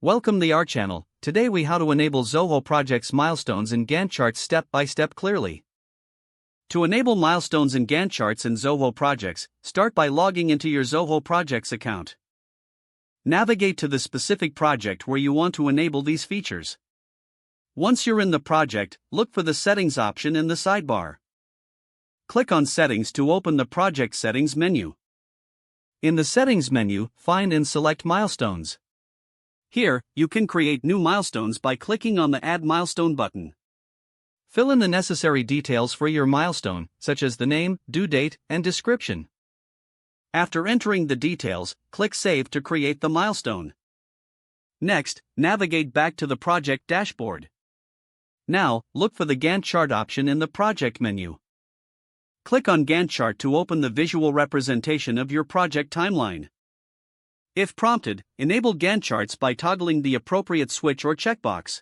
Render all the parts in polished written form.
Welcome to our channel. Today we how to enable Zoho Projects milestones in Gantt charts step by step clearly. To enable milestones in Gantt charts in Zoho Projects, start by logging into your Zoho Projects account. Navigate to the specific project where you want to enable these features. Once you're in the project, look for the Settings option in the sidebar. Click on Settings to open the Project Settings menu. In the Settings menu, find and select Milestones. Here, you can create new milestones by clicking on the Add Milestone button. Fill in the necessary details for your milestone, such as the name, due date, and description. After entering the details, click Save to create the milestone. Next, navigate back to the project dashboard. Now, look for the Gantt chart option in the project menu. Click on Gantt chart to open the visual representation of your project timeline. If prompted, enable Gantt charts by toggling the appropriate switch or checkbox.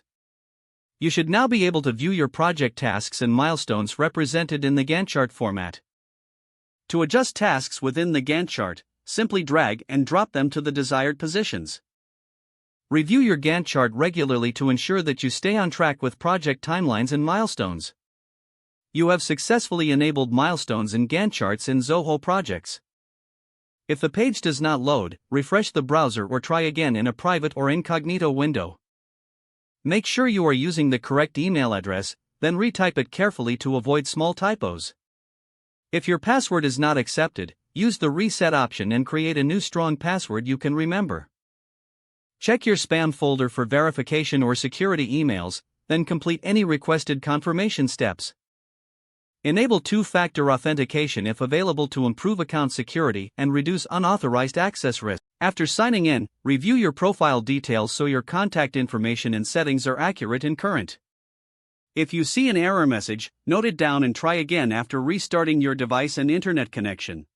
You should now be able to view your project tasks and milestones represented in the Gantt chart format. To adjust tasks within the Gantt chart, simply drag and drop them to the desired positions. Review your Gantt chart regularly to ensure that you stay on track with project timelines and milestones. You have successfully enabled milestones in Gantt charts in Zoho Projects. If the page does not load, refresh the browser or try again in a private or incognito window. Make sure you are using the correct email address, then retype it carefully to avoid small typos. If your password is not accepted, use the Reset option and create a new strong password you can remember. Check your spam folder for verification or security emails, then complete any requested confirmation steps. Enable two-factor authentication if available to improve account security and reduce unauthorized access risk. After signing in, review your profile details so your contact information and settings are accurate and current. If you see an error message, note it down and try again after restarting your device and internet connection.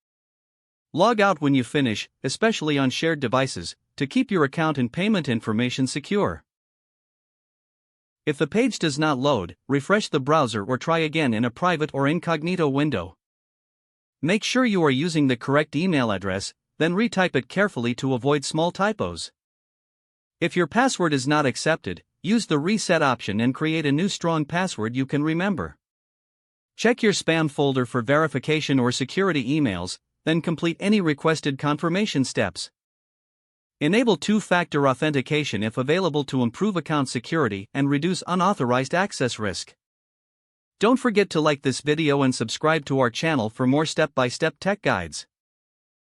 Log out when you finish, especially on shared devices, to keep your account and payment information secure. If the page does not load, refresh the browser or try again in a private or incognito window. Make sure you are using the correct email address, then retype it carefully to avoid small typos. If your password is not accepted, use the Reset option and create a new strong password you can remember. Check your spam folder for verification or security emails, then complete any requested confirmation steps. Enable two-factor authentication if available to improve account security and reduce unauthorized access risk. Don't forget to like this video and subscribe to our channel for more step-by-step tech guides.